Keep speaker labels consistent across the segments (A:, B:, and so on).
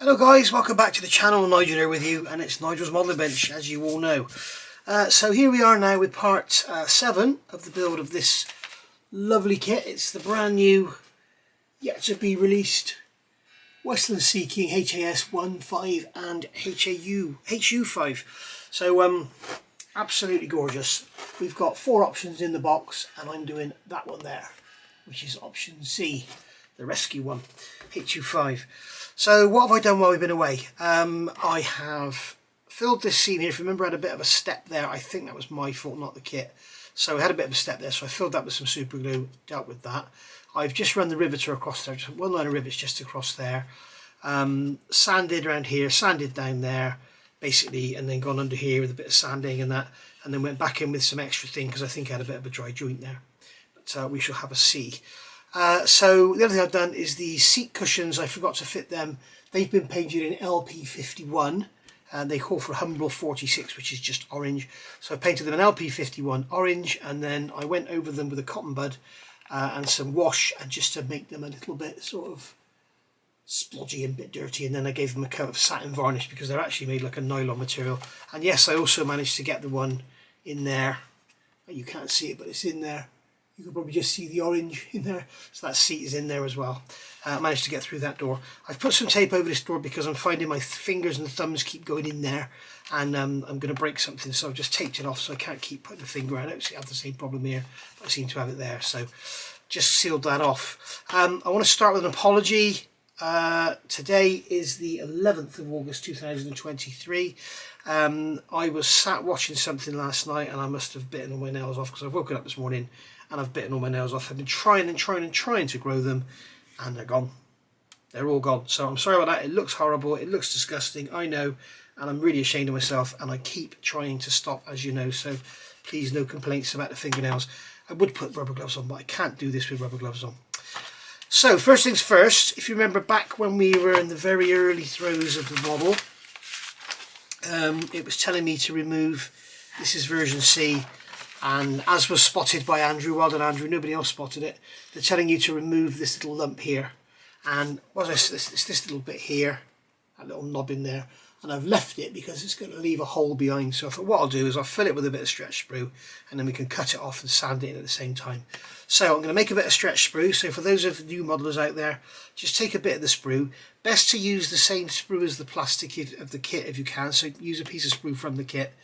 A: Hello guys, welcome back to the channel. Nigel here with you, and it's Nigel's Modelling Bench, as you all know. So here we are now with part 7 of the build of this lovely kit. It's the brand new, yet to be released Westland Sea King HAS 1.5 and HU5. So absolutely gorgeous. We've got 4 options in the box, and I'm doing that one there, which is option C, the rescue one, HU5. So what have I done while we've been away? I have filled this seam here. If you remember, I had a bit of a step there. I think that was my fault, not the kit. So I had a bit of a step there, so I filled that with some super glue, dealt with that. I've just run the riveter across there, just one line of rivets just across there. Sanded around here, sanded down there, basically, and then gone under here with a bit of sanding and that, and then went back in with some extra thing because I think I had a bit of a dry joint there. But we shall have a see. So the other thing I've done is the seat cushions. I forgot to fit them. They've been painted in LP51 and they call for Humble 46, which is just orange. So I painted them in LP51 orange, and then I went over them with a cotton bud and some wash, and just to make them a little bit sort of splodgy and a bit dirty, and then I gave them a coat of satin varnish because they're actually made like a nylon material. And yes, I also managed to get the one in there. You can't see it, but it's in there. You can probably just see the orange in there, so that seat is in there as well. I managed to get through that door. I've put some tape over this door because I'm finding my fingers and thumbs keep going in there, and I'm going to break something, so I've just taped it off so I can't keep putting a finger out. I don't have the same problem here, but I seem to have it there, so just sealed that off. I want to start with an apology. Today is the 11th of August 2023. I was sat watching something last night and I must have bitten all my nails off because I've woken up this morning and I've bitten all my nails off. I've been trying to grow them, and they're gone. They're all gone. So I'm sorry about that. It looks horrible. It looks disgusting. I know, and I'm really ashamed of myself, and I keep trying to stop, as you know. So please, no complaints about the fingernails. I would put rubber gloves on, but I can't do this with rubber gloves on. So first things first, if you remember back when we were in the very early throes of the model, it was telling me to remove, this is version C, and as was spotted by Andrew, well done Andrew, nobody else spotted it, they're telling you to remove this little lump here, and it's this little bit here, that little knob in there, and I've left it because it's going to leave a hole behind. So what I'll do is I'll fill it with a bit of stretch sprue, and then we can cut it off and sand it in at the same time. So I'm going to make a bit of stretch sprue. So for those of the new modelers out there, just take a bit of the sprue. Best to use the same sprue as the plastic of the kit if you can. So use a piece of sprue from the kit,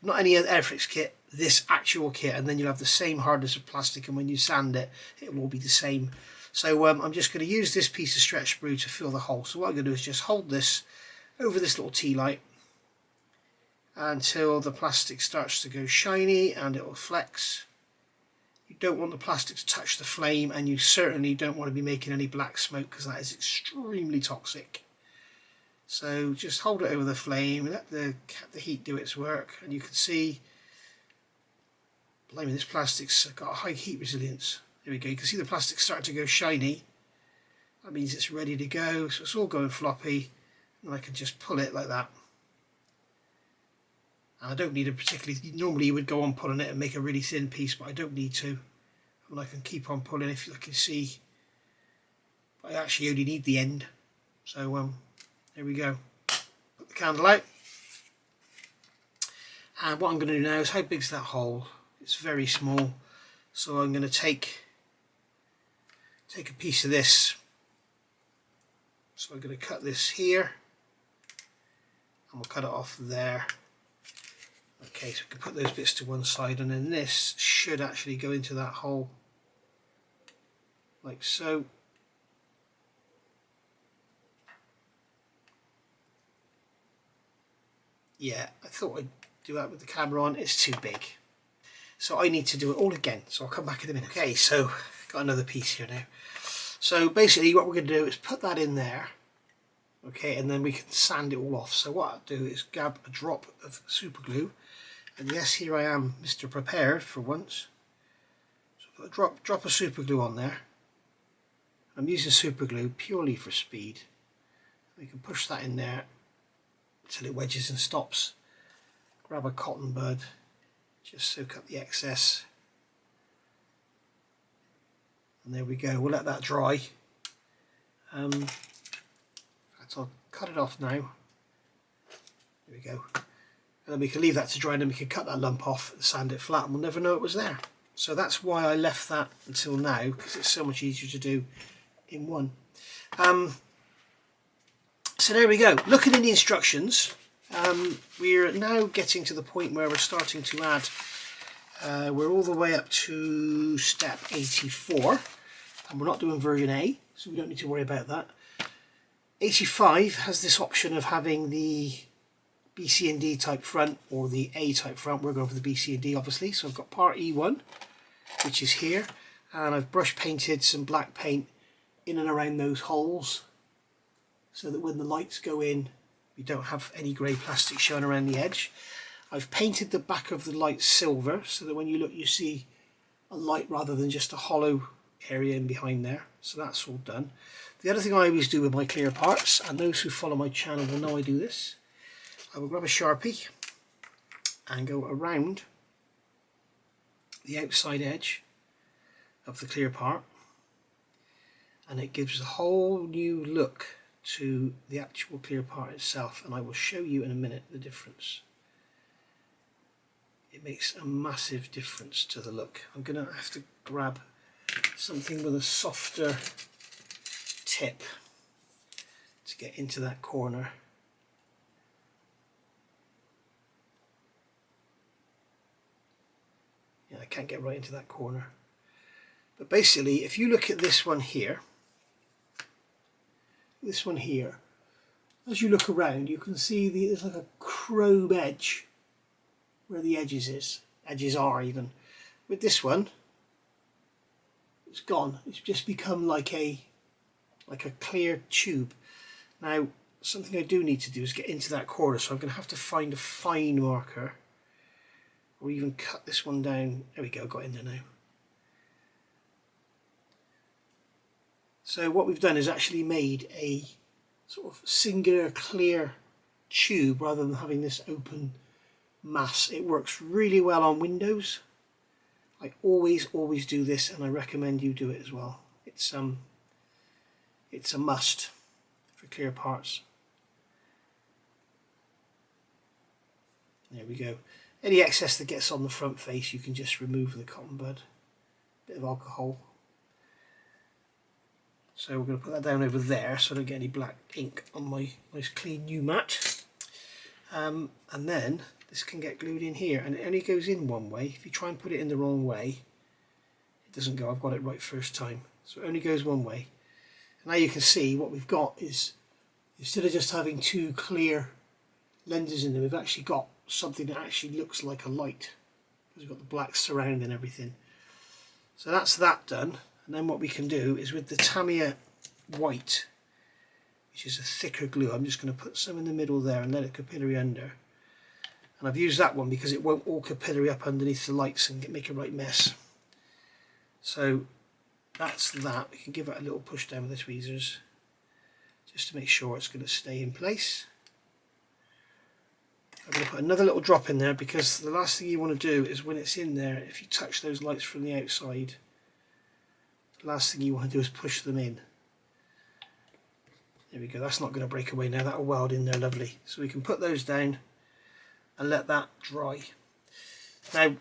A: not any Airfix kit, this actual kit, and then you'll have the same hardness of plastic, and when you sand it, it will be the same. So I'm just going to use this piece of stretch sprue to fill the hole. So what I'm going to do is just hold this over this little tea light until the plastic starts to go shiny and it will flex. You don't want the plastic to touch the flame, and you certainly don't want to be making any black smoke because that is extremely toxic. So just hold it over the flame, let the heat do its work, and you can see, blimey, this plastic's got a high heat resilience. There we go, you can see the plastic starting to go shiny. That means it's ready to go, so it's all going floppy, and I can just pull it like that. And I don't need a particularly, normally you would go on pulling it and make a really thin piece, but I don't need to. And I can keep on pulling if you can see. But I actually only need the end. So there we go. Put the candle out. And what I'm going to do now is, how big's that hole? It's very small. So I'm going to take a piece of this. So I'm going to cut this here. And we'll cut it off there. Okay, so we can put those bits to one side, and then this should actually go into that hole, like so. Yeah, I thought I'd do that with the camera on. It's too big. So I need to do it all again, so I'll come back in a minute. Okay, so got another piece here now. So basically what we're going to do is put that in there. Okay, and then we can sand it all off. So what I'll do is grab a drop of super glue, and yes, here I am, Mr. Prepared for once. So put a drop of super glue on there. I'm using super glue purely for speed. We can push that in there until it wedges and stops. Grab a cotton bud, just soak up the excess. And there we go, we'll let that dry. I'll cut it off now. There we go. And then we can leave that to dry, and then we can cut that lump off and sand it flat, and we'll never know it was there. So that's why I left that until now, because it's so much easier to do in one. So there we go. Looking in the instructions, we're now getting to the point where we're starting to add. We're all the way up to step 84, and we're not doing version A, so we don't need to worry about that. 85 has this option of having the B, C and D type front or the A type front. We're going for the B, C and D obviously. So I've got part E1, which is here, and I've brush painted some black paint in and around those holes so that when the lights go in we don't have any grey plastic showing around the edge. I've painted the back of the light silver so that when you look you see a light rather than just a hollow area in behind there. So that's all done. The other thing I always do with my clear parts, and those who follow my channel will know I do this, I will grab a Sharpie and go around the outside edge of the clear part, and it gives a whole new look to the actual clear part itself, and I will show you in a minute the difference. It makes a massive difference to the look. I'm going to have to grab something with a softer tip to get into that corner. Yeah, I can't get right into that corner. But basically, if you look at this one here, as you look around, you can see there's like a chrome edge where the edges are even. With this one, it's gone. It's just become like a clear tube. Now, something I do need to do is get into that corner, so I'm going to have to find a fine marker, or even cut this one down. There we go, got in there now. So what we've done is actually made a sort of singular clear tube rather than having this open mass. It works really well on windows. I always do this, and I recommend you do it as well. It's a must for clear parts. There we go. Any excess that gets on the front face you can just remove with a cotton bud. Bit of alcohol. So we're going to put that down over there so I don't get any black ink on my nice clean new mat. And then this can get glued in here, and it only goes in one way. If you try and put it in the wrong way, it doesn't go. I've got it right first time. So it only goes one way. And now you can see what we've got is, instead of just having two clear lenses in them, we've actually got something that actually looks like a light, because we've got the black surround and everything. So that's that done. And then what we can do is with the Tamiya white, which is a thicker glue, I'm just going to put some in the middle there and let it capillary under. And I've used that one because it won't all capillary up underneath the lights and make a right mess. So that's that. We can give it a little push down with the tweezers just to make sure it's going to stay in place. I'm going to put another little drop in there, because the last thing you want to do is when it's in there, if you touch those lights from the outside, the last thing you want to do is push them in. There we go, that's not going to break away now, that'll weld in there lovely. So we can put those down and let that dry. Now,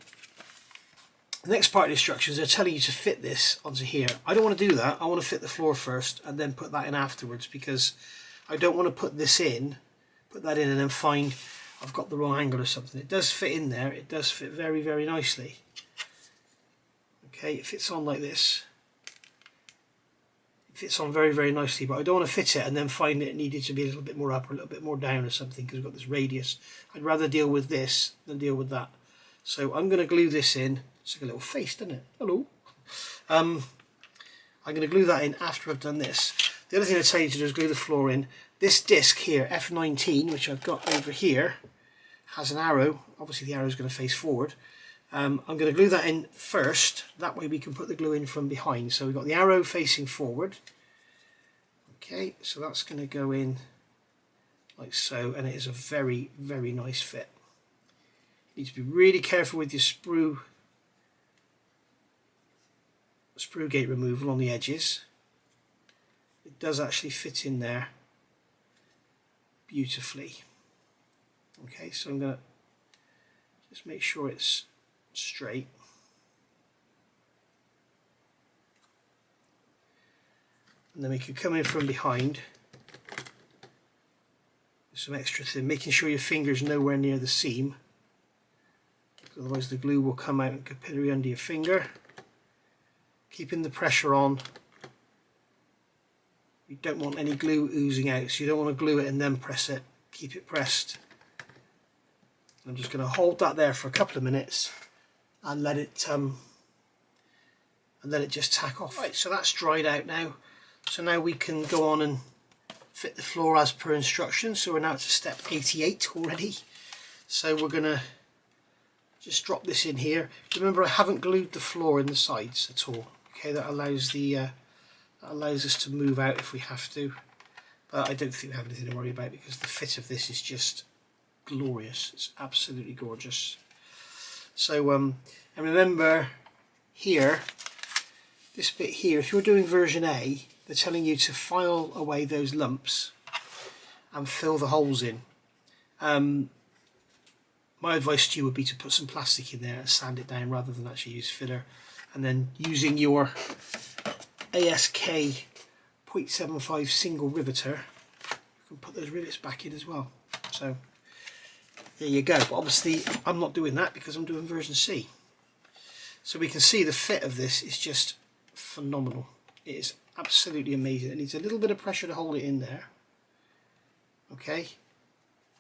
A: the next part of the instructions, they're telling you to fit this onto here. I don't want to do that. I want to fit the floor first and then put that in afterwards, because I don't want to put this in, put that in and then find I've got the wrong angle or something. It does fit in there. It does fit very, very nicely. Okay, it fits on like this. It fits on very, very nicely, but I don't want to fit it and then find it needed to be a little bit more up or a little bit more down or something, because we've got this radius. I'd rather deal with this than deal with that. So I'm going to glue this in. It's like a little face, doesn't it? Hello. I'm going to glue that in after I've done this. The other thing I tell you to do is glue the floor in. This disc here, F19, which I've got over here, has an arrow. Obviously the arrow is going to face forward. I'm going to glue that in first. That way we can put the glue in from behind. So we've got the arrow facing forward. Okay, so that's going to go in like so, and it is a very, very nice fit. You need to be really careful with your sprue gate removal on the edges. It does actually fit in there beautifully. Okay, so I'm going to just make sure it's straight. And then we can come in from behind with some extra thin, making sure your finger's nowhere near the seam, otherwise the glue will come out and capillary under your finger. Keeping the pressure on. You don't want any glue oozing out, so you don't want to glue it and then press it. Keep it pressed. I'm just going to hold that there for a couple of minutes and let it just tack off. Right, so that's dried out now. So now we can go on and fit the floor as per instructions. So we're now to step 88 already. So we're going to just drop this in here. Remember, I haven't glued the floor in the sides at all. Okay, that allows us to move out if we have to. But I don't think we have anything to worry about because the fit of this is just glorious. It's absolutely gorgeous. So and remember here, this bit here, if you're doing version A, they're telling you to file away those lumps and fill the holes in. My advice to you would be to put some plastic in there and sand it down rather than actually use filler, and then using your ASK 0.75 single riveter, you can put those rivets back in as well. So there you go. But obviously I'm not doing that because I'm doing version C. So we can see the fit of this is just phenomenal. It is absolutely amazing. It needs a little bit of pressure to hold it in there. Okay,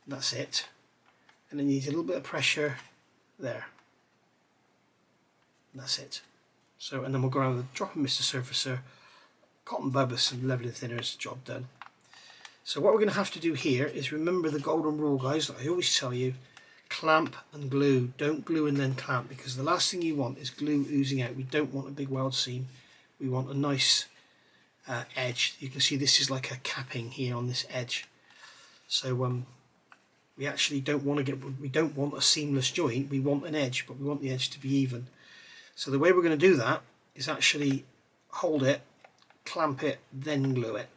A: that's it. And it needs a little bit of pressure there. And that's it. So, and then we'll go around with a drop of Mr. Surfacer, cotton bud with some leveling thinners, job done. So what we're going to have to do here is remember the golden rule, guys, that I always tell you: clamp and glue. Don't glue and then clamp, because the last thing you want is glue oozing out. We don't want a big weld seam. We want a nice edge. You can see this is like a capping here on this edge. So we actually don't want a seamless joint. We want an edge, but we want the edge to be even. So the way we're going to do that is actually hold it, clamp it, then glue it,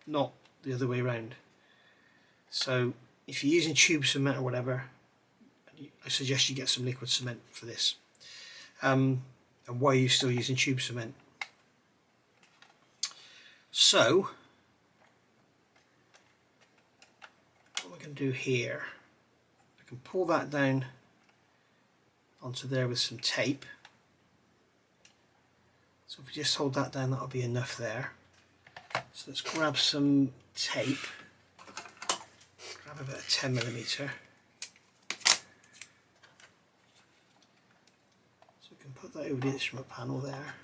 A: not the other way around. So if you're using tube cement or whatever, I suggest you get some liquid cement for this. And why are you still using tube cement? So what we're going to do here, I can pull that down onto there with some tape. So if we just hold that down, that'll be enough there. So let's grab some tape, grab about a 10mm. So we can put that over the instrument panel there.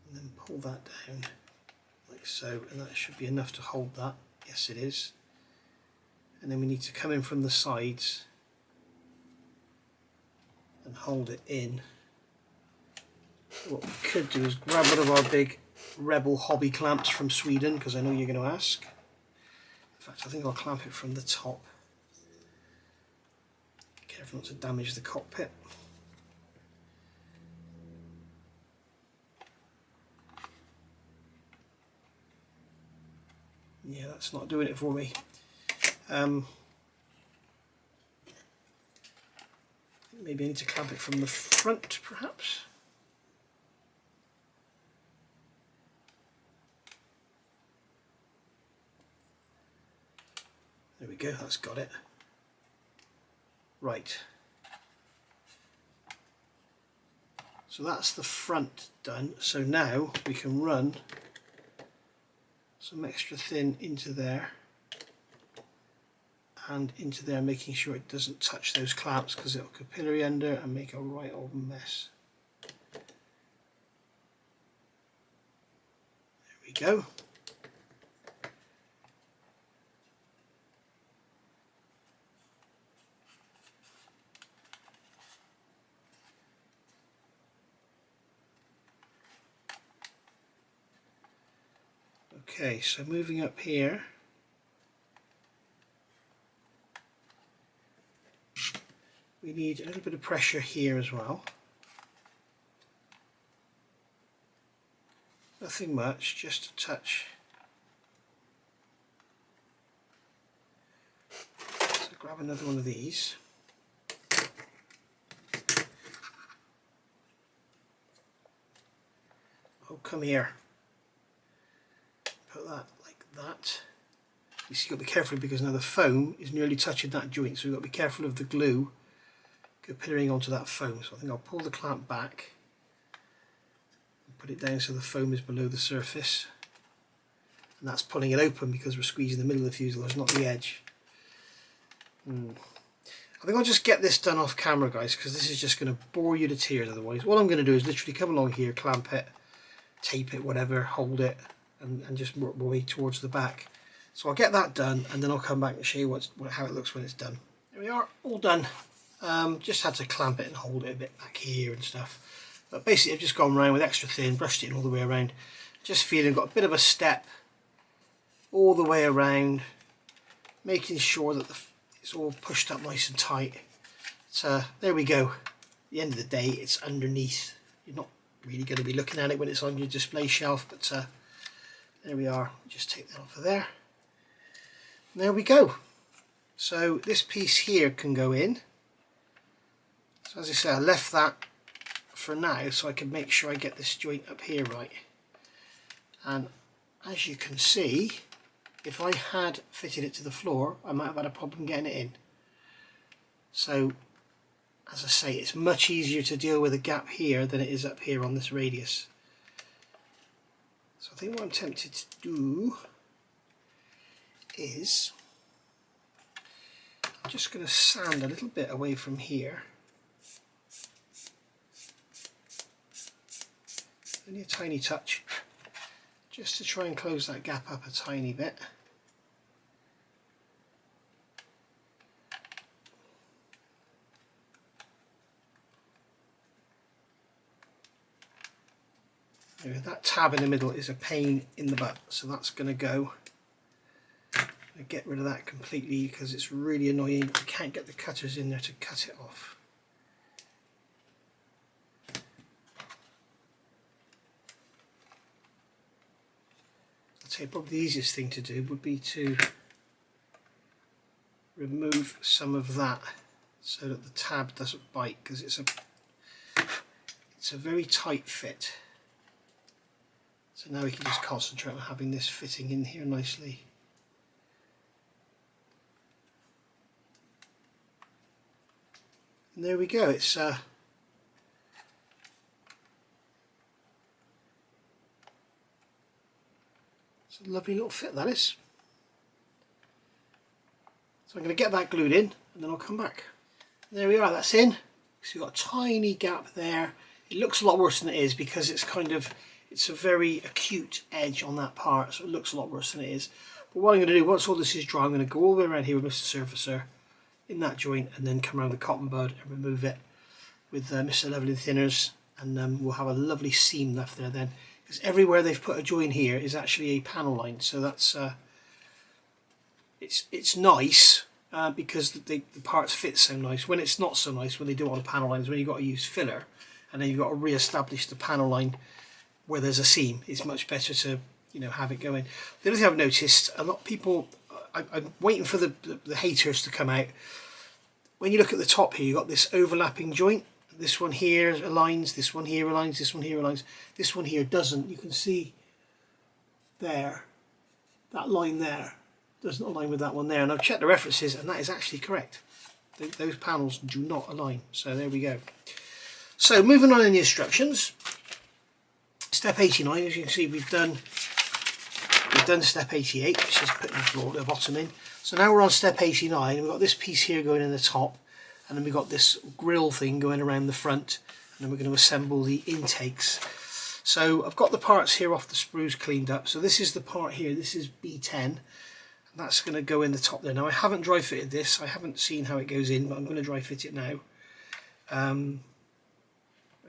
A: And then pull that down like so, and that should be enough to hold that. Yes, it is. And then we need to come in from the sides and hold it in. What we could do is grab one of our big Rebel hobby clamps from Sweden, because I know you're going to ask. In fact, I think I'll clamp it from the top. Careful not to damage the cockpit. Yeah, that's not doing it for me. Maybe I need to clamp it from the front, perhaps. There we go, that's got it. Right. So that's the front done. So now we can run some extra thin into there and into there, making sure it doesn't touch those clamps, because it'll capillary under and make a right old mess. There we go. Okay, so moving up here, we need a little bit of pressure here as well. Nothing much, just a touch. grab another one of these. Oh, come here. Put that like that. You see, you've got to be careful because now the foam is nearly touching that joint, so you've got to be careful of the glue appearing onto that foam. So I think I'll pull the clamp back and put it down so the foam is below the surface. And that's pulling it open because we're squeezing the middle of the fuselage, not the edge. I think I'll just get this done off camera, guys, because this is just going to bore you to tears otherwise. What I'm going to do is literally come along here, clamp it, tape it, whatever, hold it, and just work my way towards the back. So I'll get that done, and then I'll come back and show you how it looks when it's done. There we are, all done. Just had to clamp it and hold it a bit back here and stuff. But basically I've just gone around with extra thin, brushed it in all the way around. Just feeling got a bit of a step all the way around, making sure that it's all pushed up nice and tight. So there we go. At the end of the day, it's underneath. You're not really going to be looking at it when it's on your display shelf, but there we are. Just take that off of there. And there we go. So this piece here can go in. So as I say, I left that for now so I can make sure I get this joint up here right. And as you can see, if I had fitted it to the floor, I might have had a problem getting it in. So, as I say, it's much easier to deal with a gap here than it is up here on this radius. So I think what I'm tempted to do is, I'm just going to sand a little bit away from here. Only a tiny touch. Just to try and close that gap up a tiny bit. Anyway, that tab in the middle is a pain in the butt, so that's going to go. I'll get rid of that completely because it's really annoying. I can't get the cutters in there to cut it off. Probably the easiest thing to do would be to remove some of that so that the tab doesn't bite, because it's a very tight fit. So now we can just concentrate on having this fitting in here nicely. And there we go. It's a lovely little fit, that is. So I'm going to get that glued in and then I'll come back. There we are, that's in. So you've got a tiny gap there. It looks a lot worse than it is because it's it's a very acute edge on that part, so it looks a lot worse than it is. But what I'm going to do, once all this is dry, I'm going to go all the way around here with Mr. Surfacer in that joint and then come around the cotton bud and remove it with Mr. Leveling Thinners, and we'll have a lovely seam left there then. Because everywhere they've put a join here is actually a panel line, so that's it's nice because the parts fit so nice. When it's not so nice, when they do it on a panel line, is when you've got to use filler and then you've got to re-establish the panel line where there's a seam. It's much better to have it go in. The other thing I've noticed, a lot of people, I'm waiting for the haters to come out. When you look at the top here, you've got this overlapping joint. This one here aligns, this one here aligns, this one here aligns, this one here doesn't. You can see there, that line there doesn't align with that one there. And I've checked the references and that is actually correct. Those panels do not align. So there we go. So moving on in the instructions, step 89, as you can see we've done step 88, which is putting the floor, the bottom in. So now we're on step 89 and we've got this piece here going in the top. And then we've got this grill thing going around the front, and then we're going to assemble the intakes. So I've got the parts here off the sprues cleaned up. So this is the part here, this is B10, and that's going to go in the top there. Now I haven't dry fitted this, I haven't seen how it goes in, but I'm going to dry fit it now. I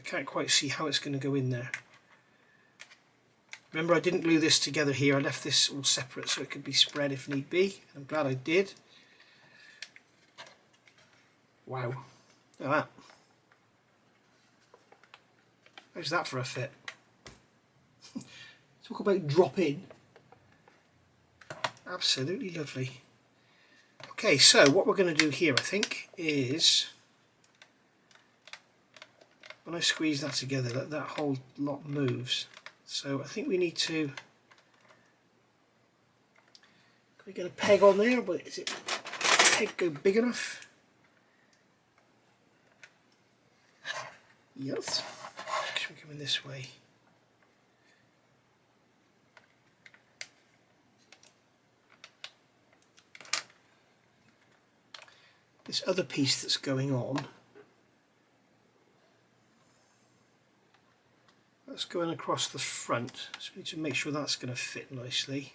A: can't quite see how it's going to go in there. Remember, I didn't glue this together here, I left this all separate so it could be spread if need be. I'm glad I did. Wow, look at that. How's that for a fit? Talk about drop in. Absolutely lovely. Okay, so what we're going to do here, I think, is when I squeeze that together, that whole lot moves. So I think we need to. Can we get a peg on there? But is it peg go big enough? Yes. Actually, coming this way. This other piece that's going on, that's going across the front, so we need to make sure that's going to fit nicely.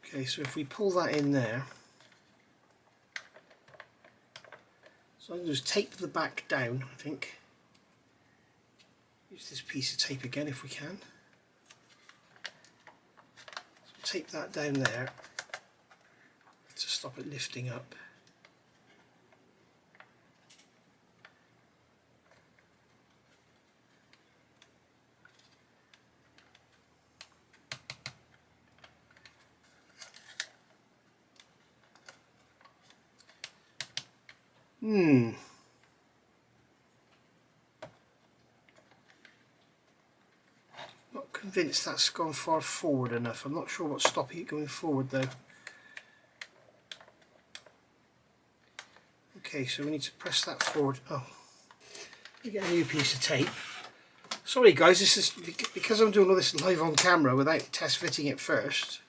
A: Okay, so if we pull that in there, so I can just tape the back down, I think. Use this piece of tape again if we can. Tape that down there to stop it lifting up. Not convinced that's gone far forward enough. I'm not sure what's stopping it going forward though. Okay, so we need to press that forward. Oh, we get a new piece of tape. Sorry guys, this is because I'm doing all this live on camera without test fitting it first.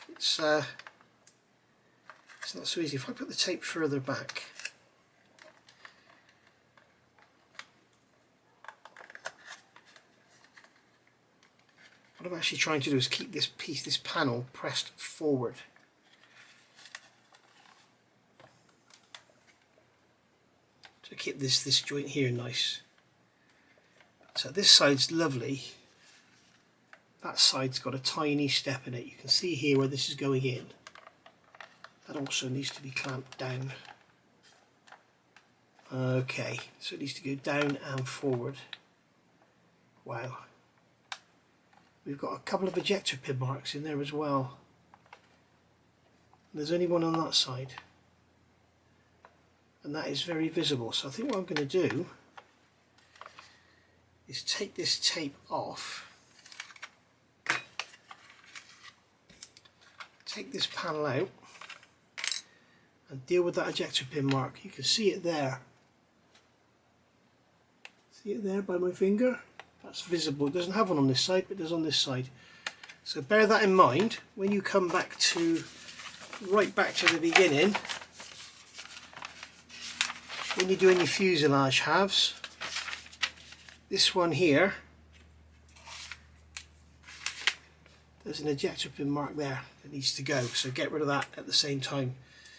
A: It's not so easy. If I put the tape further back. What I'm actually trying to do is keep this piece, this panel, pressed forward. To keep this joint here nice. So this side's lovely. That side's got a tiny step in it. You can see here where this is going in. That also needs to be clamped down. Okay, so it needs to go down and forward. Wow. We've got a couple of ejector pin marks in there as well. There's only one on that side. And that is very visible. So I think what I'm going to do is take this tape off. Take this panel out and deal with that ejector pin mark. You can see it there. See it there by my finger? That's visible. It doesn't have one on this side, but it does on this side. So bear that in mind when you come back to, right back to the beginning, when you're doing your fuselage halves. This one here, there's an ejector pin mark there that needs to go, so get rid of that at the same time.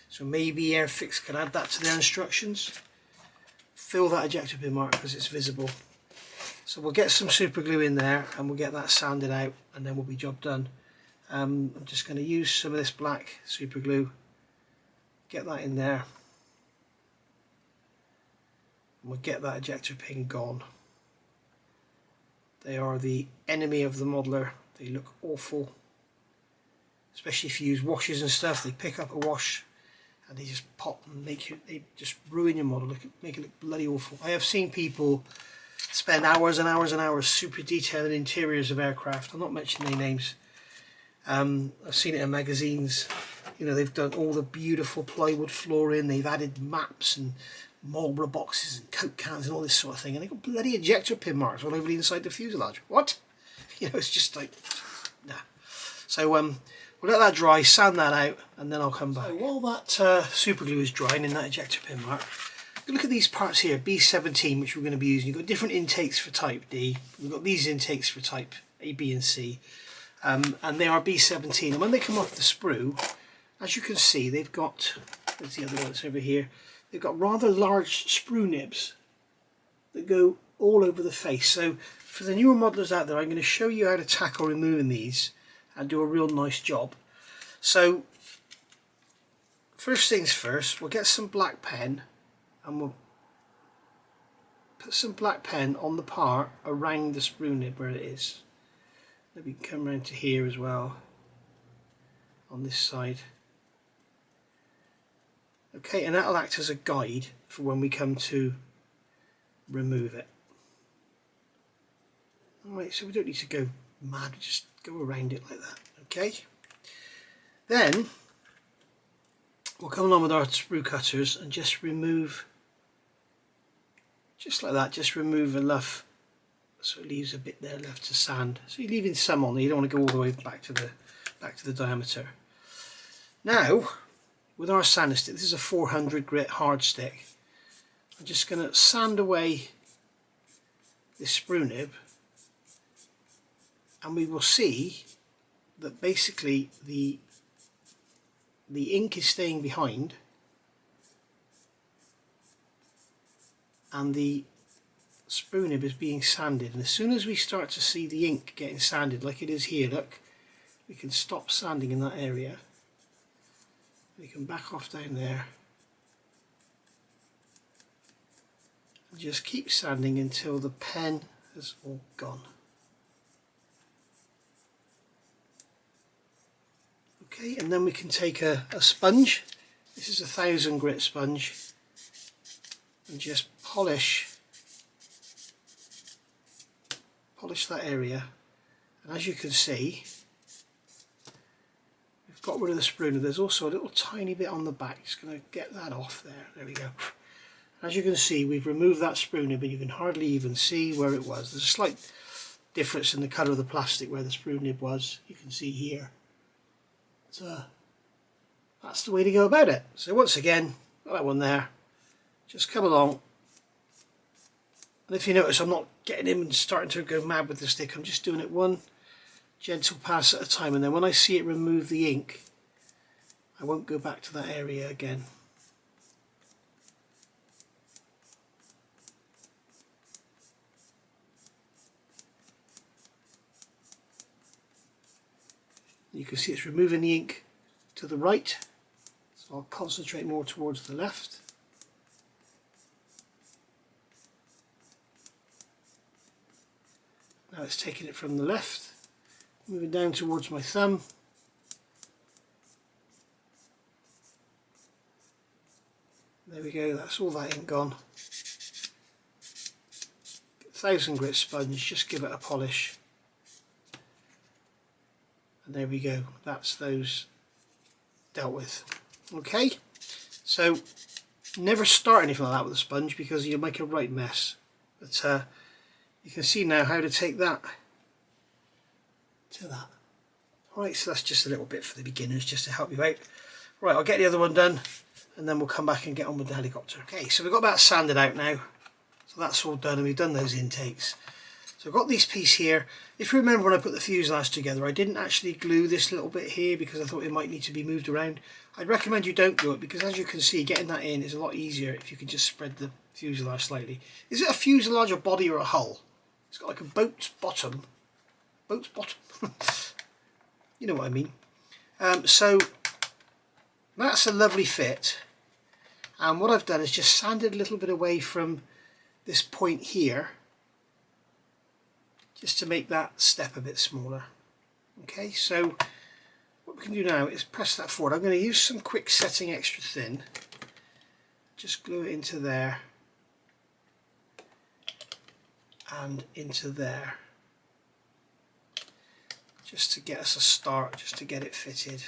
A: So maybe Airfix can add that to their instructions. Fill that ejector pin mark because it's visible. So we'll get some super glue in there and we'll get that sanded out and then we'll be job done. I'm just going to use some of this black super glue, get that in there, and we'll get that ejector pin gone. They are the enemy of the modeler. They look awful, especially if you use washes and stuff. They pick up a wash and they just pop and they just ruin your model, make it look bloody awful. I have seen people spend hours and hours and hours super detailing interiors of aircraft. I'm not mentioning any names. I've seen it in magazines. You know, they've done all the beautiful plywood flooring, they've added maps and Marlboro boxes and Coke cans and all this sort of thing, and they've got bloody ejector pin marks all over the inside the fuselage. What? You know, it's just like, nah. So we'll let that dry, sand that out, and then I'll come back. So while that super glue is drying in that ejector pin mark, look at these parts here, B17, which we're going to be using. You've got different intakes for type D. We've got these intakes for type A, B and C. And they are B17. And when they come off the sprue, as you can see, they've got, there's the other one that's over here, they've got rather large sprue nibs that go all over the face. So for the newer modelers out there, I'm going to show you how to tackle removing these and do a real nice job. So first things first, we'll get some black pen and we'll put some black pen on the part around the sprue nib where it is. Maybe we can come around to here as well, on this side. Okay, and that'll act as a guide for when we come to remove it. Alright, so we don't need to go mad, just go around it like that. Okay, then we'll come along with our sprue cutters and just remove, just like that, just remove enough so it leaves a bit there left to sand. So you're leaving some on there, you don't want to go all the way back to the diameter. Now with our sanding stick, this is a 400 grit hard stick, I'm just going to sand away this sprue nib, and we will see that basically the ink is staying behind and the sprue nib is being sanded, and as soon as we start to see the ink getting sanded like it is here, look, we can stop sanding in that area. We can back off down there and just keep sanding until the pen is all gone. Okay, and then we can take a sponge, this is a 1000 grit sponge, and just polish that area. And as you can see, we've got rid of the sprue nib. There's also a little tiny bit on the back, just going to get that off there. There we go. As you can see, we've removed that sprue nib, but you can hardly even see where it was. There's a slight difference in the colour of the plastic where the sprue nib was, you can see here. So that's the way to go about it. So once again, got that one there, just come along, and if you notice I'm not getting him and starting to go mad with the stick, I'm just doing it one gentle pass at a time, and then when I see it remove the ink I won't go back to that area again. You can see it's removing the ink to the right, so I'll concentrate more towards the left. Now it's taking it from the left, moving down towards my thumb. There we go, that's all that ink gone. 1000 grit sponge, just give it a polish. And there we go, that's those dealt with. Okay, so never start anything like that with a sponge because you'll make a right mess. But you can see now how to take that to that. Alright, so that's just a little bit for the beginners, just to help you out. Right, I'll get the other one done and then we'll come back and get on with the helicopter. Okay, so we've got that sanded out now. So that's all done and we've done those intakes. So I've got this piece here. If you remember when I put the fuselage together, I didn't actually glue this little bit here because I thought it might need to be moved around. I'd recommend you don't glue it because as you can see, getting that in is a lot easier if you can just spread the fuselage slightly. Is it a fuselage, a body or a hull? It's got like a boat's bottom. Boat's bottom? You know what I mean. So that's a lovely fit. And what I've done is just sanded a little bit away from this point here, just to make that step a bit smaller. Okay, so what we can do now is press that forward. I'm going to use some quick setting extra thin. Just glue it into there and into there, just to get us a start, just to get it fitted.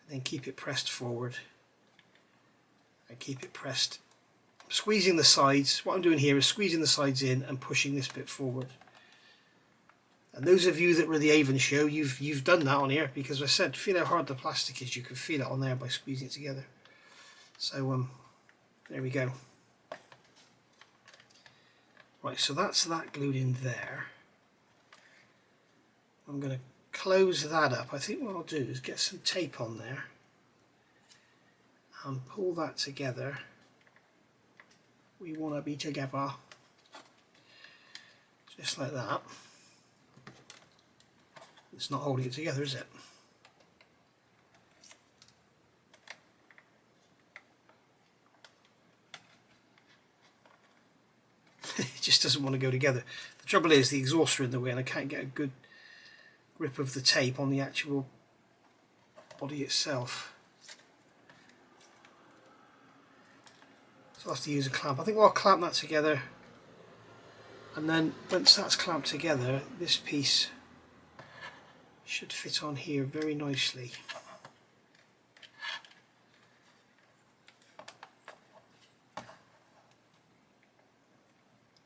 A: And then keep it pressed forward and keep it pressed. Squeezing the sides. What I'm doing here is squeezing the sides in and pushing this bit forward. And those of you that were at the Avon show, you've done that on here because I said feel how hard the plastic is. You can feel it on there by squeezing it together. So there we go. Right, so that's that glued in there. I'm going to close that up. I think what I'll do is get some tape on there and pull that together. We want to be together, just like that. It's not holding it together, is it? It just doesn't want to go together. The trouble is the exhausts are in the way and I can't get a good grip of the tape on the actual body itself. So I'll have to use a clamp. I think I'll clamp that together, and then once that's clamped together, this piece should fit on here very nicely.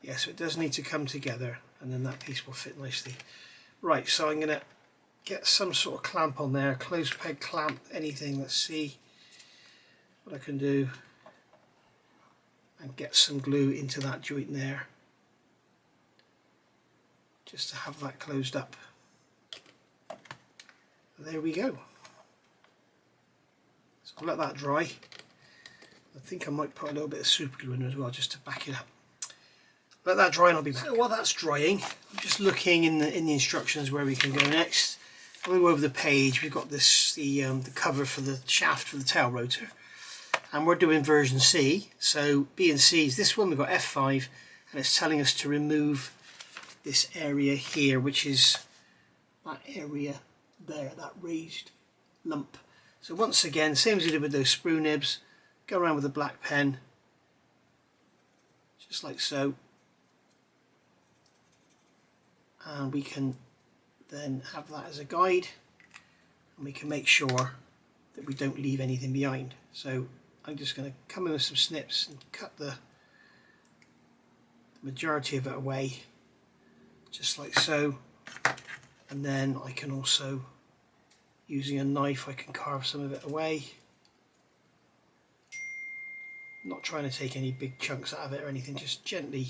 A: Yeah, so it does need to come together, and then that piece will fit nicely. Right, so I'm going to get some sort of clamp on there, closed peg clamp, anything. Let's see what I can do, and get some glue into that joint there, just to have that closed up. There we go. So I'll let that dry. I think I might put a little bit of super glue in as well, just to back it up. Let that dry and I'll be back. So while that's drying, I'm just looking in the instructions where we can go next. When we go over the page, we've got this the cover for the shaft for the tail rotor, and we're doing version C. So B and C is this one. We've got F5, and it's telling us to remove this area here, which is that area there, that raised lump. So once again, same as we did with those sprue nibs, go around with a black pen, just like so. And we can then have that as a guide, and we can make sure that we don't leave anything behind. So I'm just going to come in with some snips and cut the majority of it away, just like so. And then I can also, using a knife, I can carve some of it away. Not trying to take any big chunks out of it or anything, just gently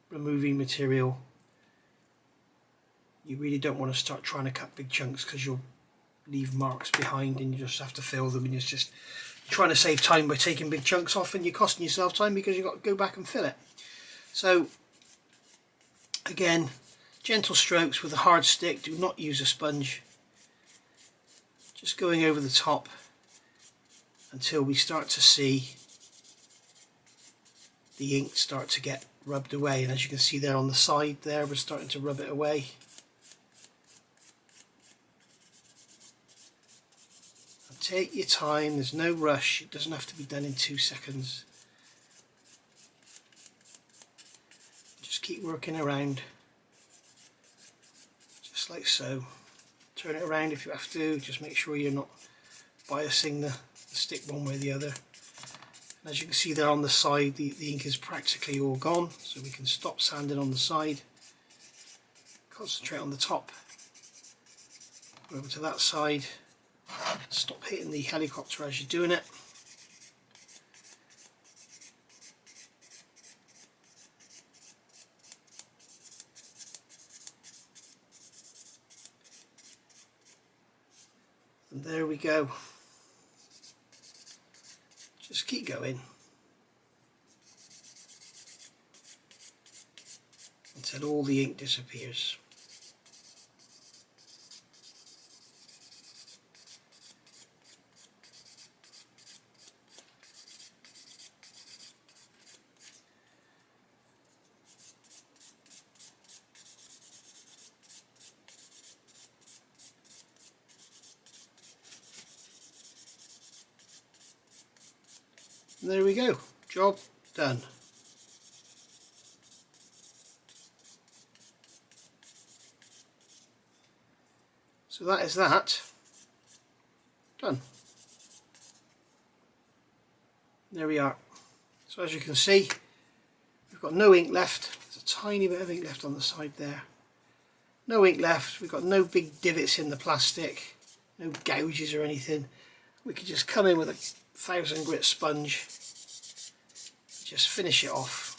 A: removing material. You really don't want to start trying to cut big chunks because you'll leave marks behind and you just have to fill them, and it's just trying to save time by taking big chunks off, and you're costing yourself time because you've got to go back and fill it. So again, gentle strokes with a hard stick, do not use a sponge. Just going over the top until we start to see the ink start to get rubbed away, and as you can see there on the side there, we're starting to rub it away. Take your time, there's no rush, it doesn't have to be done in 2 seconds. Just keep working around, just like so. Turn it around if you have to, just make sure you're not biasing the stick one way or the other. And as you can see there on the side, the ink is practically all gone, so we can stop sanding on the side, concentrate on the top, go over to that side. Stop hitting the helicopter as you're doing it. And there we go. Just keep going until all the ink disappears. And there we go, job done. So that is that done. There we are. So as you can see, we've got no ink left. There's a tiny bit of ink left on the side there. No ink left. We've got no big divots in the plastic, no gouges or anything. We could just come in with a 1000 grit sponge, just finish it off.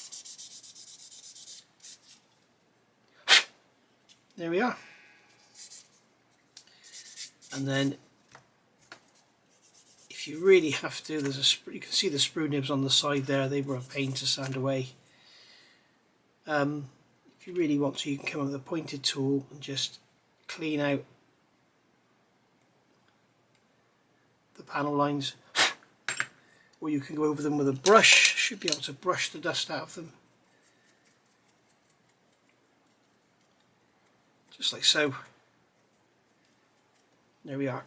A: There we are. And then if you really have to, there's a you can see the sprue nibs on the side there, they were a pain to sand away. If you really want to, you can come up with a pointed tool and just clean out the panel lines, or you can go over them with a brush. Should be able to brush the dust out of them. just like so. There we are.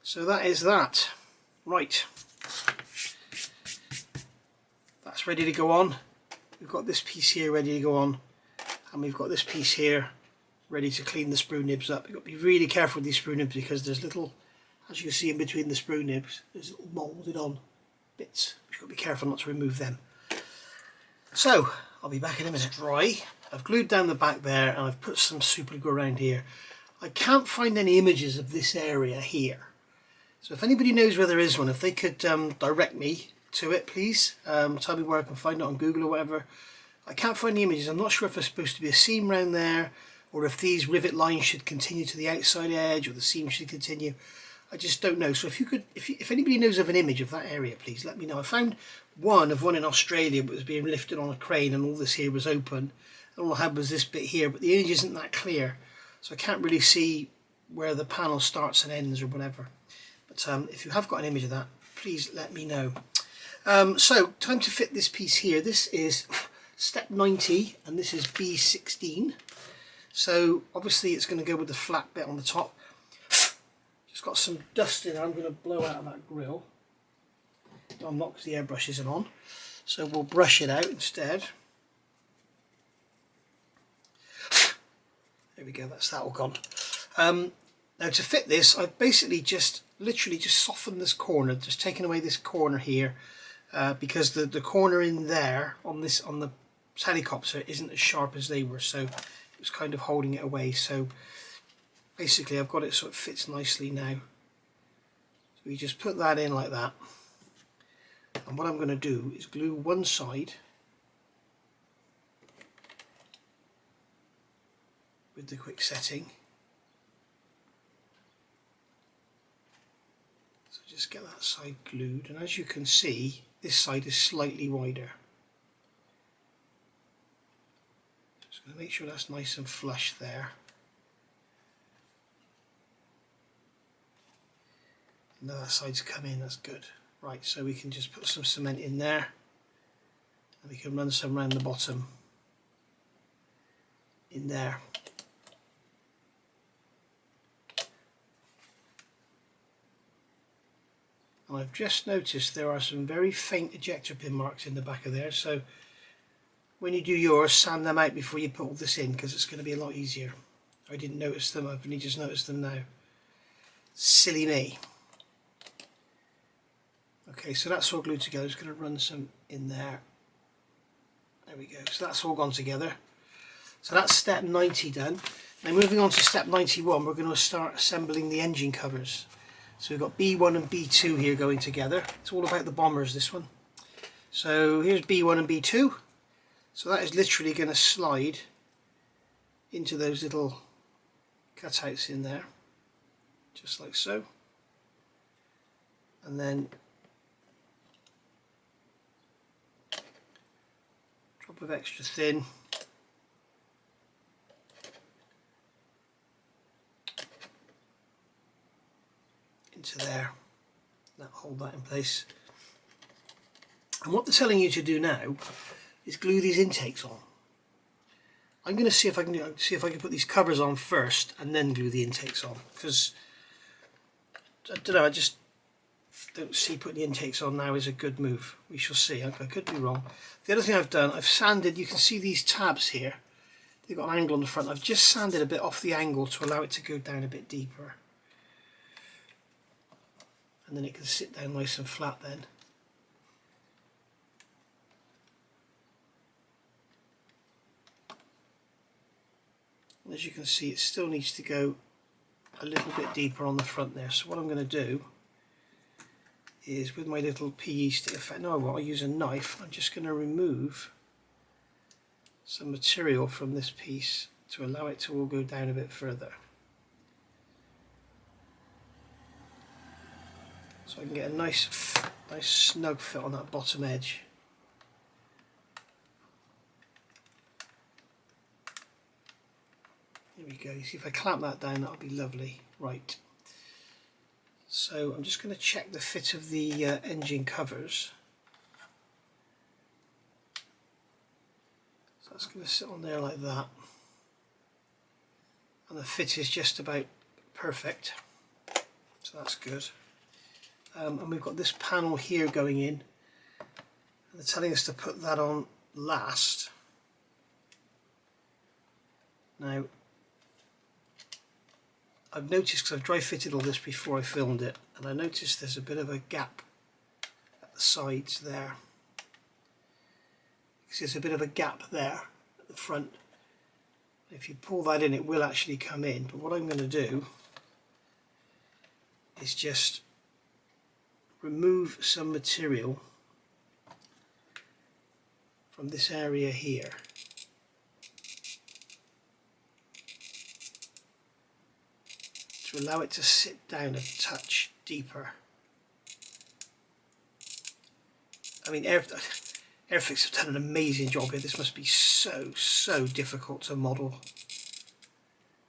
A: So that is that. Right, that's ready to go on. We've got this piece here ready to go on, and we've got this piece here ready to clean the sprue nibs up. You've got to be really careful with these sprue nibs because there's little, as you can see in between the sprue nibs, there's little moulded on bits. You've got to be careful not to remove them. So I'll be back in a minute. Dry. I've glued down the back there and I've put some super glue around here. I can't find any images of this area here. So if anybody knows where there is one, if they could direct me to it, please. Tell me where I can find it on Google or whatever. I can't find the images. I'm not sure if there's supposed to be a seam around there, or if these rivet lines should continue to the outside edge, or the seam should continue. I just don't know. So if you could, if anybody knows of an image of that area, please let me know. I found one in Australia, but it was being lifted on a crane, and all this here was open, and all I had was this bit here, but the image isn't that clear, so I can't really see where the panel starts and ends or whatever. But if you have got an image of that, please let me know. So time to fit this piece here. This is step 90 and this is B16. So obviously it's going to go with the flat bit on the top. Just got some dust in there. I'm going to blow out of that grill. No, I'm not, because the airbrush isn't on. So we'll brush it out instead. There we go, that's that all gone. Now to fit this, I've basically literally just softened this corner, just taken away this corner here, because the corner in there on the helicopter isn't as sharp as they were, so it was kind of holding it away. So basically I've got it so it fits nicely now. So we just put that in like that, and what I'm going to do is glue one side with the quick setting. So just get that side glued, and as you can see, this side is slightly wider. Just going to make sure that's nice and flush there. Now that side's come in, that's good. Right, so we can just put some cement in there, and we can run some around the bottom in there. And I've just noticed there are some very faint ejector pin marks in the back of there, so when you do yours, sand them out before you put all this in, because it's going to be a lot easier. I didn't notice them, I've only just noticed them now. Silly me. Okay, so that's all glued together. I'm just going to run some in there. There we go, so that's all gone together. So that's step 90 done. Now moving on to step 91, we're going to start assembling the engine covers. So we've got B1 and B2 here going together. It's all about the bombers, this one. So here's B1 and B2. So that is literally going to slide into those little cutouts in there, just like so. And then drop of extra thin. Into there, that'll hold that in place. And what they're telling you to do now is glue these intakes on. I'm going to see if I can put these covers on first and then glue the intakes on, because I don't know, I just don't see putting the intakes on now is a good move. We shall see. I could be wrong. The other thing I've done, I've sanded. You can see these tabs here. They've got an angle on the front. I've just sanded a bit off the angle to allow it to go down a bit deeper. And then it can sit down nice and flat then. And as you can see, it still needs to go a little bit deeper on the front there. So what I'm going to do is, with my little PE stick, in fact, no, I won't. I'll use a knife. I'm just going to remove some material from this piece to allow it to all go down a bit further. So I can get a nice snug fit on that bottom edge. There we go. You see, if I clamp that down, that'll be lovely. Right. So I'm just going to check the fit of the engine covers. So that's going to sit on there like that. and the fit is just about perfect, so that's good. And we've got this panel here going in, and they're telling us to put that on last. Now I've noticed, because I've dry fitted all this before I filmed it, and I noticed there's a bit of a gap at the sides there. There's a bit of a gap there at the front. If you pull that in, it will actually come in, but what I'm going to do is just remove some material from this area here. To allow it to sit down a touch deeper. I mean, Airfix have done an amazing job here. This must be so difficult to model.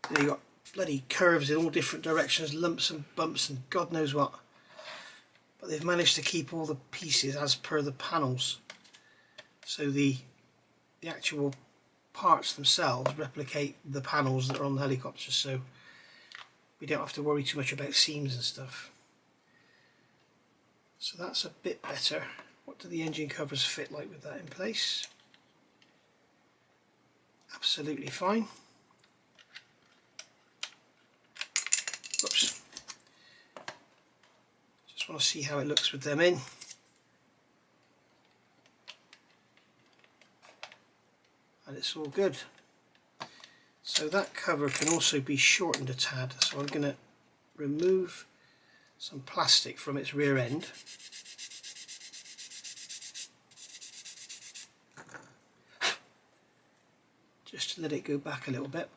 A: You know, you've got bloody curves in all different directions, lumps and bumps and God knows what. But they've managed to keep all the pieces as per the panels. So the actual parts themselves replicate the panels that are on the helicopter, so we don't have to worry too much about seams and stuff. So that's a bit better. What do the engine covers fit like with that in place? Absolutely fine. Whoops. Just want to see how it looks with them in. And it's all good. So that cover can also be shortened a tad. So I'm going to remove some plastic from its rear end. Just to let it go back a little bit.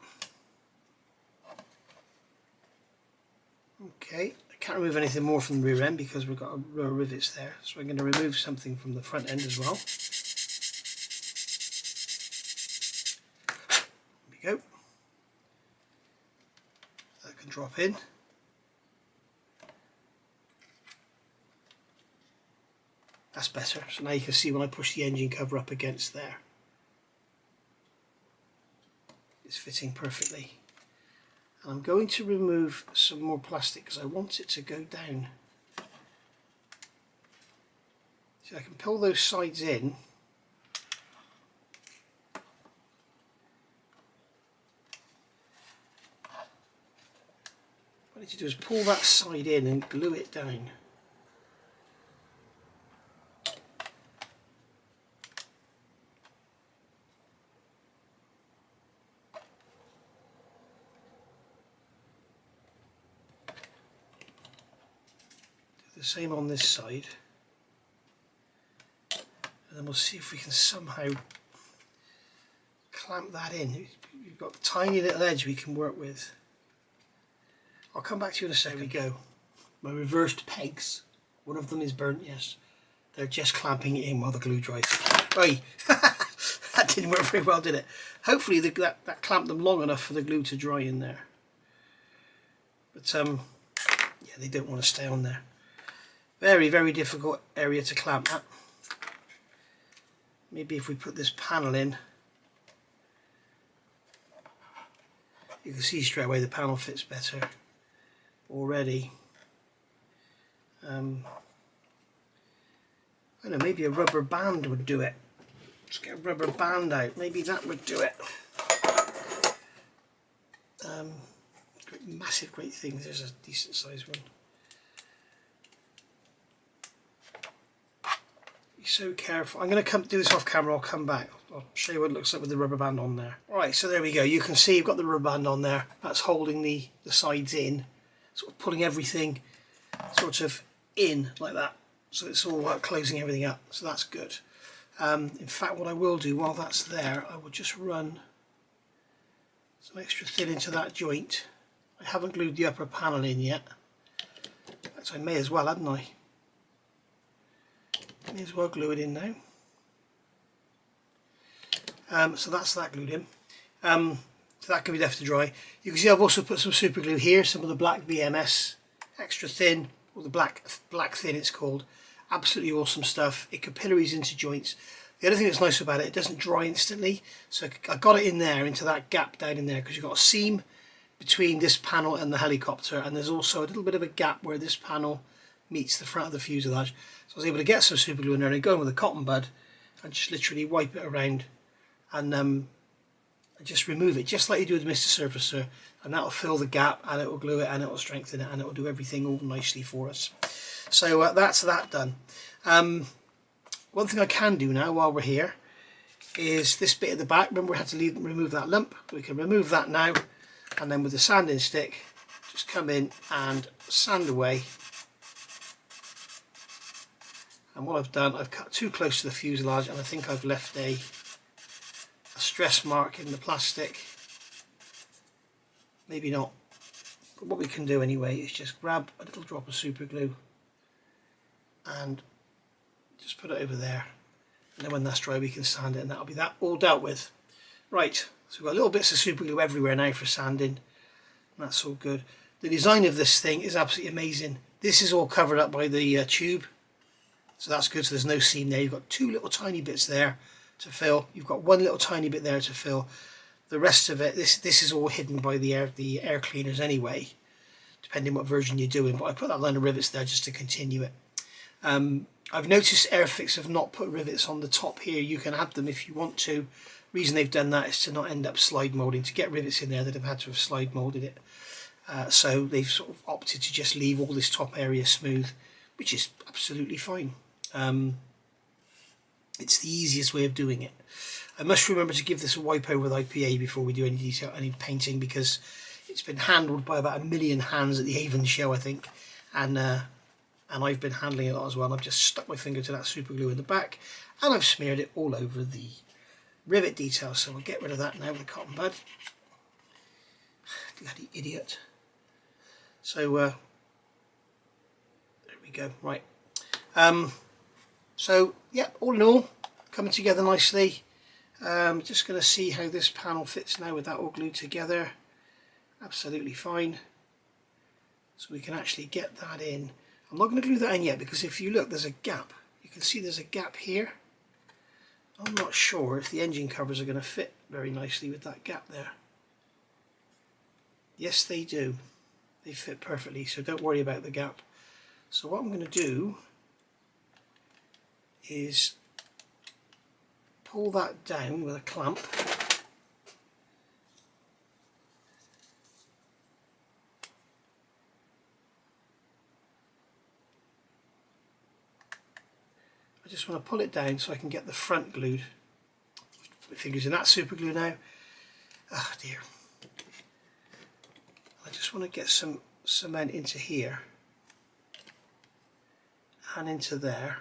A: Okay, I can't remove anything more from the rear end because we've got a row of rivets there. So I'm going to remove something from the front end as well. There we go. That can drop in. That's better. So now you can see when I push the engine cover up against there. It's fitting perfectly. And I'm going to remove some more plastic because I want it to go down. So I can pull those sides in. What I need to do is pull that side in and glue it down. The same on this side, and then we'll see if we can somehow clamp that in. You've got a tiny little edge we can work with. I'll come back to you in a second. There we go. My reversed pegs. One of them is burnt, yes. They're just clamping it in while the glue dries. Oi! That didn't work very well, did it? Hopefully that clamped them long enough for the glue to dry in there. But yeah, they don't want to stay on there. Very difficult area to clamp at. Maybe if we put this panel in, you can see straight away the panel fits better already. I don't know, maybe a rubber band would do it. Let's get a rubber band out, maybe that would do it. Massive great thing, there's a decent sized one. So careful. I'm going to do this off camera. I'll come back. I'll show you what it looks like with the rubber band on there. Alright, so there we go. You can see you've got the rubber band on there. That's holding the sides in, sort of pulling everything sort of in like that. So it's all closing everything up. So that's good. In fact, what I will do while that's there, I will just run some extra thin into that joint. I haven't glued the upper panel in yet. In fact, I may as well, hadn't I? May as well glue it in now. So that's that glued in. So that can be left to dry. You can see I've also put some super glue here, some of the black VMS, extra thin, or the black thin it's called. Absolutely awesome stuff. It capillaries into joints. The other thing that's nice about it, it doesn't dry instantly. So I got it in there, into that gap down in there, because you've got a seam between this panel and the helicopter, and there's also a little bit of a gap where this panel meets the front of the fuselage. So I was able to get some super glue in there and go in with a cotton bud and just literally wipe it around and just remove it, just like you do with the Mr. Surfacer, and that'll fill the gap and it will glue it and it will strengthen it and it will do everything all nicely for us. So that's that done. One thing I can do now while we're here is this bit at the back. Remember we had to remove that lump. We can remove that now, and then with the sanding stick just come in and sand away. And what I've done, I've cut too close to the fuselage, and I think I've left a stress mark in the plastic. Maybe not, but what we can do anyway is just grab a little drop of super glue and just put it over there, and then when that's dry we can sand it, and that'll be that all dealt with. Right, so we've got little bits of super glue everywhere now for sanding, and that's all good. The design of this thing is absolutely amazing. This is all covered up by the tube, so that's good, so there's no seam there. You've got two little tiny bits there to fill, you've got one little tiny bit there to fill. The rest of it, this is all hidden by the air cleaners anyway, depending what version you're doing, but I put that line of rivets there just to continue it. I've noticed Airfix have not put rivets on the top here. You can add them if you want to. The reason they've done that is to not end up slide moulding. To get rivets in there, they'd have had to have slide moulded it. So they've sort of opted to just leave all this top area smooth, which is absolutely fine. It's the easiest way of doing it. I must remember to give this a wipe over with IPA before we do any detail, any painting, because it's been handled by about 1 million hands at the Avon show, I think, and I've been handling it a lot as well. And I've just stuck my finger to that super glue in the back, and I've smeared it all over the rivet detail. So I'll get rid of that now with a cotton bud. Bloody idiot. So there we go. Right. So yeah, all in all, coming together nicely. Just going to see how this panel fits now with that all glued together. Absolutely fine. So we can actually get that in. I'm not going to glue that in yet, because if you look, there's a gap. You can see there's a gap here. I'm not sure if the engine covers are going to fit very nicely with that gap there. Yes, they do. They fit perfectly, so don't worry about the gap. So what I'm going to do is pull that down with a clamp. I just want to pull it down so I can get the front glued. Put my fingers in that super glue now. Ah, dear. I just want to get some cement into here and into there.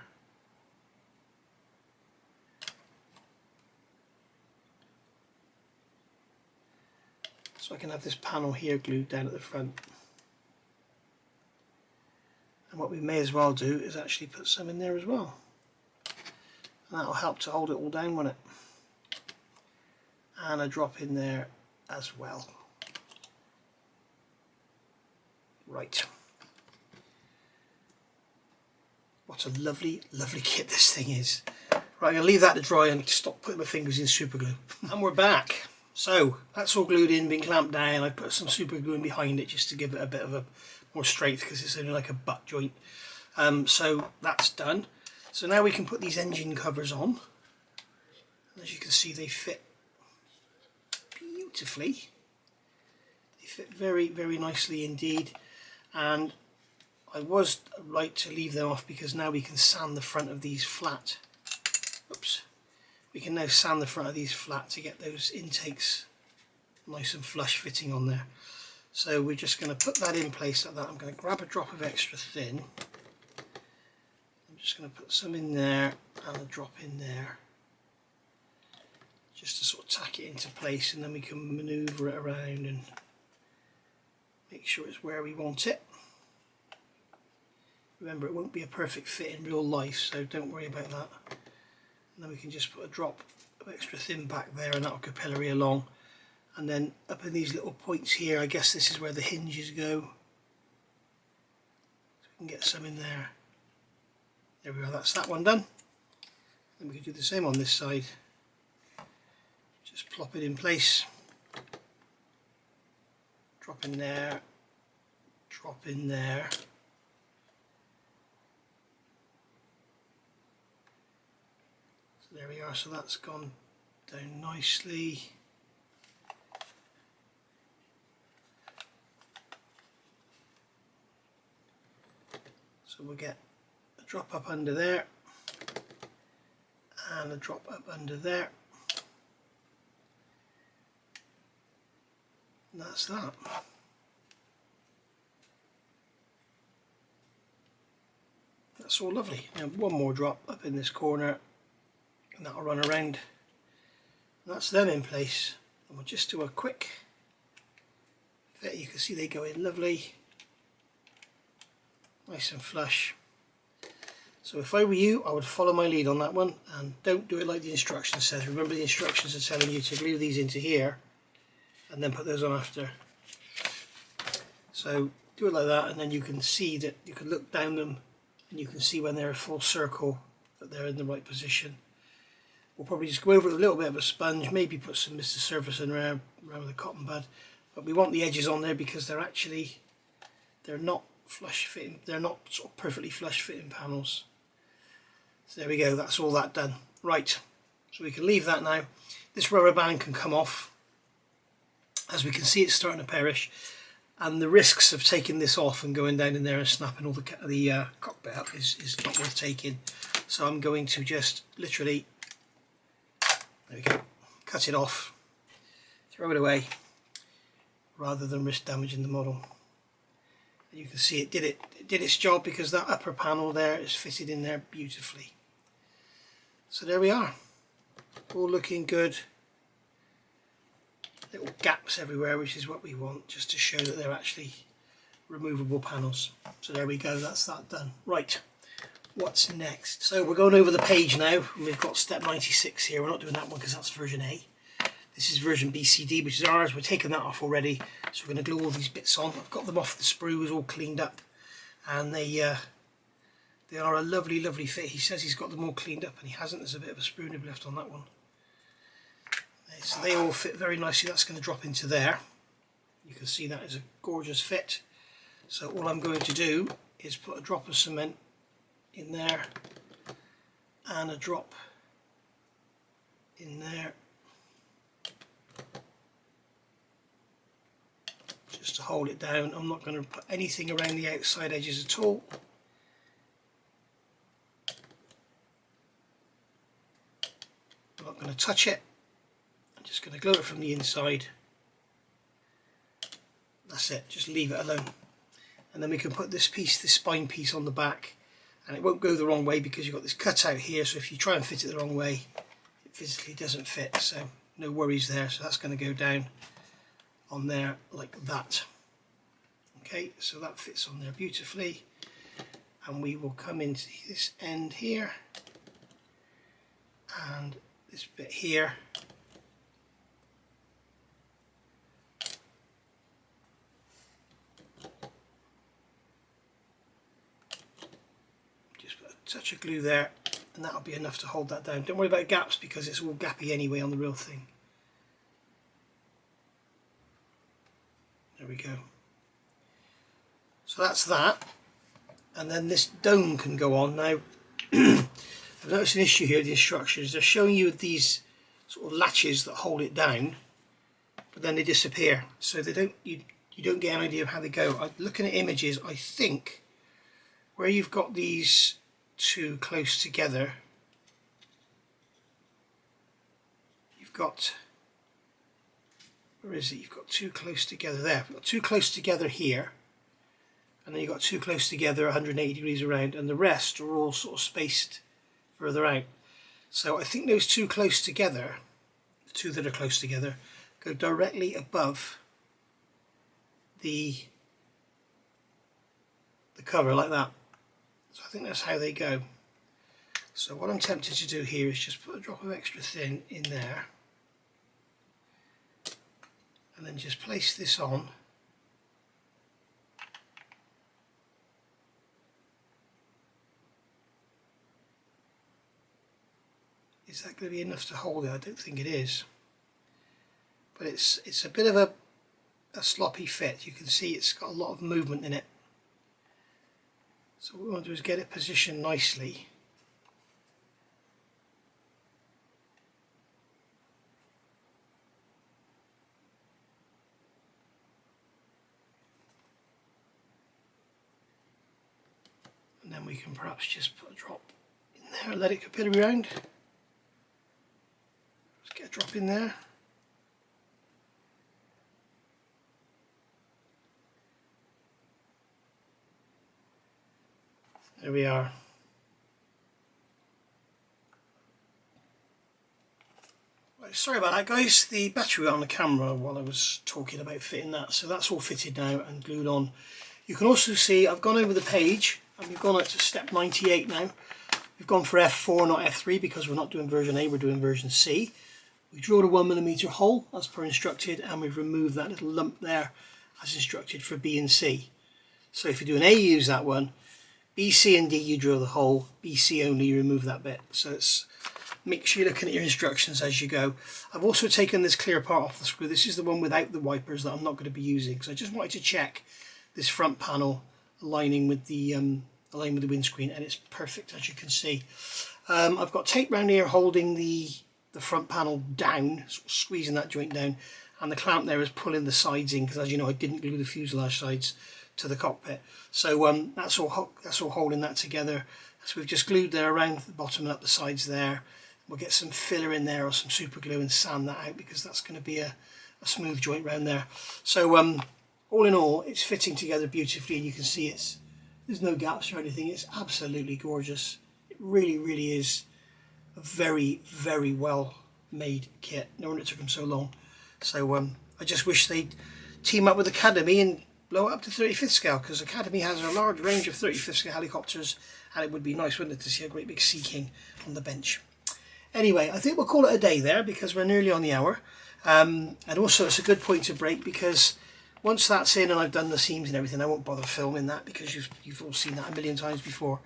A: So I can have this panel here glued down at the front. And what we may as well do is actually put some in there as well. And that'll help to hold it all down, won't it? And a drop in there as well. Right. What a lovely, lovely kit this thing is. Right, I'm going to leave that to dry and stop putting my fingers in super glue. And we're back. So that's all glued in, been clamped down. I put some super glue in behind it just to give it a bit of a more strength, because it's only like a butt joint. So that's done. So now we can put these engine covers on. And as you can see, they fit beautifully. They fit very, very nicely indeed. And I was right to leave them off, because now we can sand the front of these flat. Oops. We can now sand the front of these flat to get those intakes nice and flush fitting on there. So we're just going to put that in place like that. I'm going to grab a drop of extra thin. I'm just going to put some in there and a drop in there, just to sort of tack it into place, and then we can manoeuvre it around and make sure it's where we want it. Remember, it won't be a perfect fit in real life, so don't worry about that. And then we can just put a drop of extra thin back there, and that'll capillary along. And then up in these little points here, I guess this is where the hinges go. So we can get some in there. There we are, that's that one done. Then we can do the same on this side. Just plop it in place. in there, drop in there. So there we are, so that's gone down nicely. So we'll get a drop up under there and a drop up under there. And that's that. That's all lovely. Now one more drop up in this corner and that'll run around. And that's them in place. And we'll just do a quick fit. You can see they go in lovely. Nice and flush. So if I were you, I would follow my lead on that one and don't do it like the instructions says. Remember, the instructions are telling you to glue these into here and then put those on after. So do it like that, and then you can see that you can look down them and you can see when they're a full circle that they're in the right position. We'll probably just go over it with a little bit of a sponge, maybe put some Mr. Surface in around with a cotton bud, but we want the edges on there because they're not flush fitting, they're not sort of perfectly flush fitting panels. So there we go, that's all that done. Right, so we can leave that now. This rubber band can come off. As we can see, it's starting to perish, and the risks of taking this off and going down in there and snapping all the cockpit up is not worth taking. So I'm going to just literally, there we go, cut it off, throw it away, rather than risk damaging the model. And you can see it did its job because that upper panel there is fitted in there beautifully. So there we are, all looking good. Little gaps everywhere, which is what we want, just to show that they're actually removable panels. So there we go, that's that done. Right, what's next? So we're going over the page now, and we've got step 96 here. We're not doing that one because that's version A. This is version BCD, which is ours. We're taking that off already, so we're going to glue all these bits on. I've got them off the sprues, all cleaned up, and they are a lovely, lovely fit. He says he's got them all cleaned up, and he hasn't. There's a bit of a sprue nib left on that one. So they all fit very nicely. That's going to drop into there. You can see that is a gorgeous fit. So all I'm going to do is put a drop of cement in there and a drop in there, just to hold it down. I'm not going to put anything around the outside edges at all. I'm not going to touch it. I'm just going to glue it from the inside. That's it, just leave it alone. And then we can put this piece, this spine piece, on the back, and it won't go the wrong way because you've got this cutout here, so if you try and fit it the wrong way, it physically doesn't fit, so no worries there. So that's going to go down on there like that. Okay, so that fits on there beautifully, and we will come into this end here and this bit here. Just put a touch of glue there, and that'll be enough to hold that down. Don't worry about gaps because it's all gappy anyway on the real thing. There we go. So that's that, and then this dome can go on. Now I've noticed an issue here with the instructions. They're showing you these sort of latches that hold it down, but then they disappear, so they don't, you don't get an idea of how they go. I'm looking at images, I think where you've got these two close together, you've got, where is it? You've got two close together there. You've got two close together here, and then you've got two close together 180 degrees around, and the rest are all sort of spaced further out. So I think those two close together, the two that are close together, go directly above the cover like that. So I think that's how they go. So what I'm tempted to do here is just put a drop of extra thin in there, and then just place this on. Is that going to be enough to hold it? I don't think it is. But it's a bit of a sloppy fit. You can see it's got a lot of movement in it. So what we want to do is get it positioned nicely. And then we can perhaps just put a drop in there and let it capillary around. Let's get a drop in there. There we are. Right, sorry about that guys, the battery went on the camera while I was talking about fitting that, so that's all fitted now and glued on. You can also see I've gone over the page and we've gone up to step 98 now. We've gone for F4 not F3 because we're not doing version A, we're doing version C. We drilled a 1mm hole as per instructed and we've removed that little lump there as instructed for B and C. So if you do an A, you use that one. B, C and D you drill the hole, B, C only you remove that bit. So it's, make sure you're looking at your instructions as you go. I've also taken this clear part off the screw. This is the one without the wipers that I'm not going to be using. So I just wanted to check this front panel aligning with the windscreen, and it's perfect as you can see. I've got tape around here holding the front panel down, sort of squeezing that joint down, and the clamp there is pulling the sides in because as you know I didn't glue the fuselage sides to the cockpit. So that's all holding that together. So we've just glued there around the bottom and up the sides there. We'll get some filler in there or some super glue and sand that out because that's going to be a smooth joint round there. So all in all, it's fitting together beautifully, and you can see there's no gaps or anything. It's absolutely gorgeous. It really, really is a very, very well made kit. No wonder it took them so long. So I just wish they'd team up with Academy and blow it up to 35th scale, because Academy has a large range of 35th scale helicopters, and it would be nice, wouldn't it, to see a great big Sea King on the bench. Anyway, I think we'll call it a day there because we're nearly on the hour. And also it's a good point to break because once that's in and I've done the seams and everything, I won't bother filming that because you've all seen that a million times before.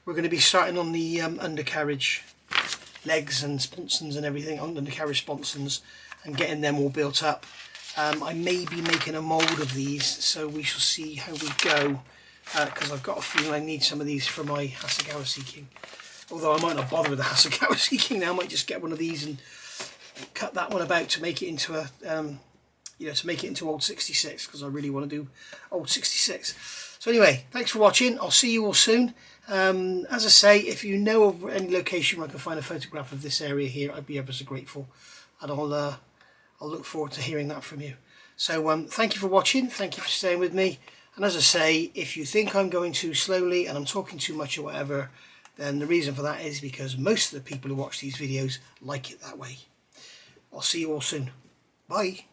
A: We're going to be starting on the undercarriage legs and sponsons and everything, on undercarriage sponsons, and getting them all built up. I may be making a mould of these, so we shall see how we go, because I've got a feeling I need some of these for my Hasegawa Sea King. Although I might not bother with the Hasegawa Sea King now, I might just get one of these and cut that one about to make it into a, to make it into old 66, because I really want to do old 66. So anyway, thanks for watching. I'll see you all soon. As I say, if you know of any location where I can find a photograph of this area here, I'd be ever so grateful, and I'll look forward to hearing that from you. So thank you for watching, thank you for staying with me, and as I say, if you think I'm going too slowly and I'm talking too much or whatever, then the reason for that is because most of the people who watch these videos like it that way. I'll see you all soon. Bye.